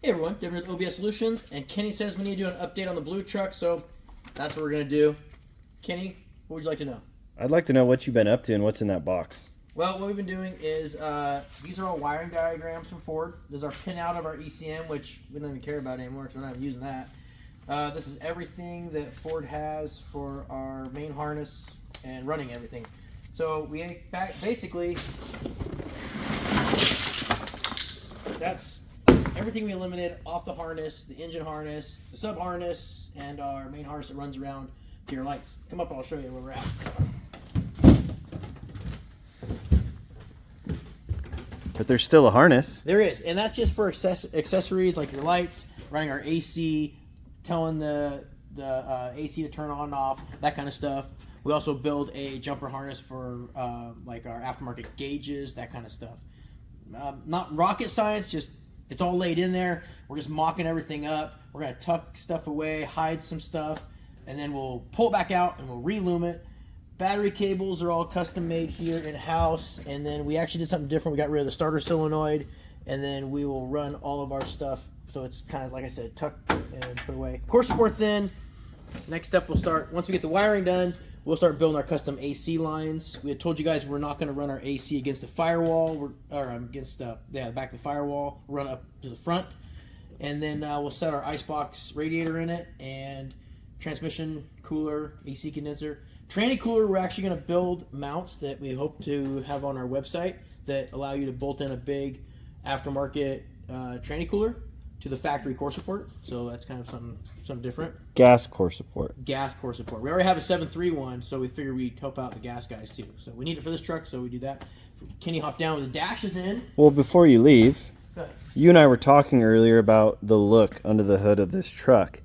Hey everyone, Devin with OBS Solutions, and Kenny says we need to do an update on the blue truck, so that's what we're going to do. Kenny, what would you like to know? I'd like to know what you've been up to and what's in that box. Well, what we've been doing is, these are all wiring diagrams from Ford. This is our pinout of our ECM, which we don't even care about anymore because we're not even using that. This is everything that Ford has for our main harness and running everything. So we basically, that's everything we eliminated off the harness, the engine harness, the sub harness, and our main harness that runs around to your lights. Come up and I'll show you where we're at. But there's still a harness. There is, and that's just for accessories like your lights, running our AC, telling the AC to turn on and off, that kind of stuff. We also build a jumper harness for like our aftermarket gauges, that kind of stuff. Not rocket science, just it's all laid in there. We're just mocking everything up. We're gonna tuck stuff away, hide some stuff, and then we'll pull it back out and we'll relume it. Battery cables are all custom made here in-house, and then we actually did something different. We got rid of the starter solenoid, and then we will run all of our stuff so it's kind of, like I said, tucked and put away. Core support's in. Next step, we'll start, once we get the wiring done, we'll start building our custom AC lines. We had told you guys we're not going to run our AC against the firewall, or against the back of the firewall, run up to the front, and then we'll set our icebox radiator in it, and transmission, cooler, AC condenser. Tranny cooler, we're actually going to build mounts that we hope to have on our website that allow you to bolt in a big aftermarket tranny cooler to the factory core support. So that's kind of something different. Gas core support. Gas core support. We already have a 731, so we figured we'd help out the gas guys too. So we need it for this truck, so we do that. Kenny hopped down with the dashes in. Well, before you leave, you and I were talking earlier about the look under the hood of this truck.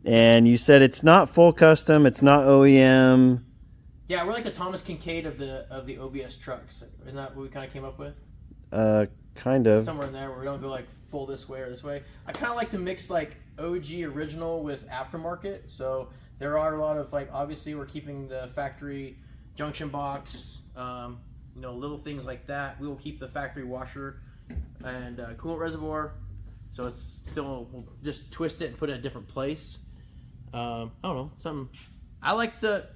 And you said it's not full custom, it's not OEM. Yeah, we're like the Thomas Kincaid of the OBS trucks. Isn't that what we kind of came up with? Kind of. Somewhere in there where we don't go like full this way or this way. I kind of like to mix like OG original with aftermarket. So there are a lot of like, obviously we're keeping the factory junction box, little things like that. We will keep the factory washer and coolant reservoir. So it's still, we'll just twist it and put it in a different place. I don't know, something. I like the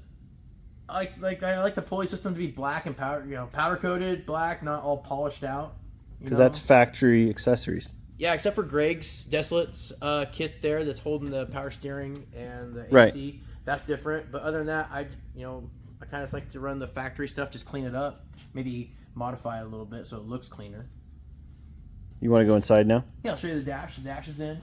pulley system to be black and powder coated black, not all polished out. Because that's factory accessories. Yeah, except for Greg's Desolate's kit there that's holding the power steering and the AC. Right. That's different. But other than that, I kind of like to run the factory stuff, just clean it up, maybe modify it a little bit so it looks cleaner. You want to go inside now? Yeah, I'll show you the dash. The dash is in.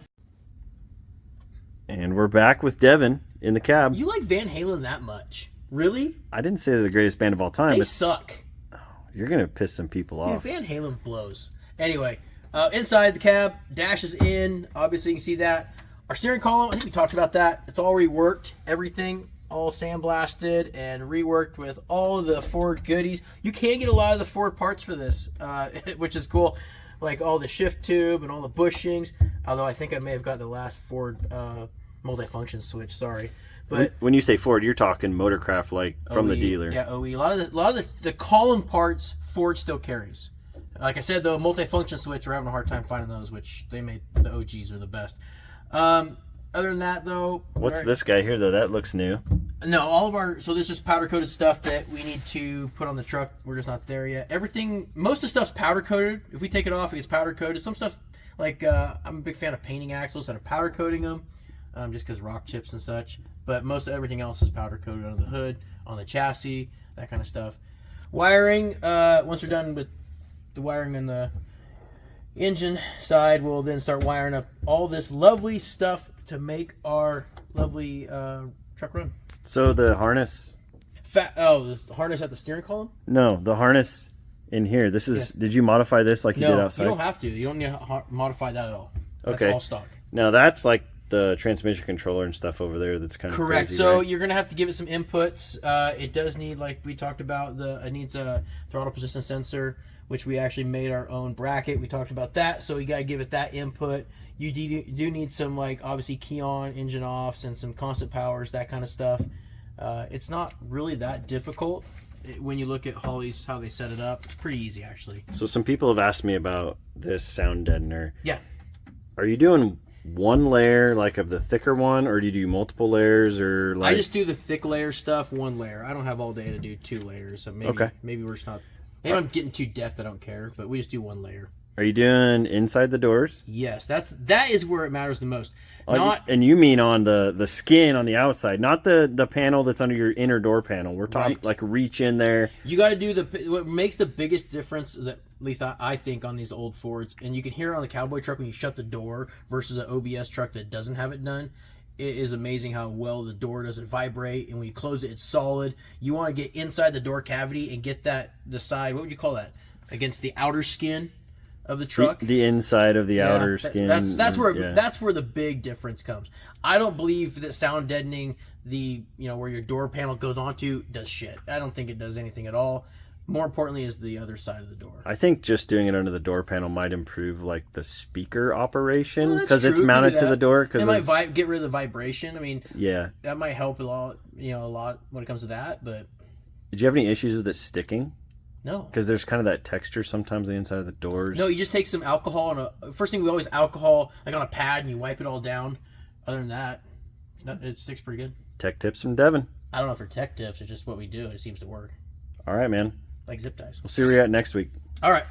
And we're back with Devin in the cab. You like Van Halen that much? Really? I didn't say they're the greatest band of all time. They suck. Oh, you're going to piss some people off. Dude, Van Halen blows. Anyway, inside the cab, dash is in. Obviously, you can see that. Our steering column, I think we talked about that. It's all reworked. Everything all sandblasted and reworked with all of the Ford goodies. You can get a lot of the Ford parts for this, which is cool. Like all the shift tube and all the bushings. Although I think I may have got the last Ford multifunction switch. Sorry, but when you say Ford, you're talking Motorcraft, like from the dealer. Yeah, OE. A lot of the column parts Ford still carries. Like I said, the multifunction switch, we're having a hard time finding those, which they made the OGs are the best. Other than that, though, what's this guy here though? That looks new. No, all of our, so there's just powder coated stuff that we need to put on the truck. We're just not there yet. Everything, most of the stuff's powder coated. If we take it off, it's powder coated. Some stuff, like I'm a big fan of painting axles that are powder coating them, just because rock chips and such. But most of everything else is powder coated under the hood, on the chassis, that kind of stuff. Wiring, once we're done with the wiring on the engine side, we'll then start wiring up all this lovely stuff to make our lovely truck run. So the harness. The harness at the steering column? No, the harness in here. This is. Yeah. Did you modify this like you did outside? No, you don't have to. You don't need to modify that at all. That's okay. all stock. Now that's like the transmission controller and stuff over there. That's kind of correct. Crazy, so right? You're gonna have to give it some inputs. It does need, like we talked about, it needs a throttle position sensor, which we actually made our own bracket. We talked about that. So you gotta give it that input. You do need some, like, obviously key on, engine offs, and some constant powers, that kind of stuff. It's not really that difficult when you look at Holley's, how they set it up. It's pretty easy, actually. So some people have asked me about this sound deadener. Yeah. Are you doing one layer like of the thicker one, or do you do multiple layers, or like? I just do the thick layer stuff, one layer. I don't have all day to do 2 layers, so maybe we're just not. Maybe I'm getting too deft. I don't care, but we just do 1 layer. Are you doing inside the doors? Yes, that is where it matters the most. And you mean on the skin on the outside, not the panel that's under your inner door panel. We're talking like reach in there. You got to do what makes the biggest difference, that at least I think, on these old Fords, and you can hear it on the cowboy truck when you shut the door versus an OBS truck that doesn't have it done. It is amazing how well the door doesn't vibrate, and when you close it, it's solid. You want to get inside the door cavity and get the side. What would you call that? Against the outer skin of the truck. The inside of the outer skin. That's where the big difference comes. I don't believe that sound deadening, where your door panel goes onto, does shit. I don't think it does anything at all. More importantly is the other side of the door. I think just doing it under the door panel might improve like the speaker operation because it's mounted to the door. It might get rid of the vibration. I mean, yeah, that might help a lot when it comes to that. But did you have any issues with it sticking? No, because there's kind of that texture sometimes on the inside of the doors. No, you just take some alcohol first thing we always alcohol like on a pad and you wipe it all down. Other than that, it sticks pretty good. Tech tips from Devin. I don't know if they're tech tips. It's just what we do, and it seems to work. All right, man. Like zip ties. We'll see where you're at next week. All right.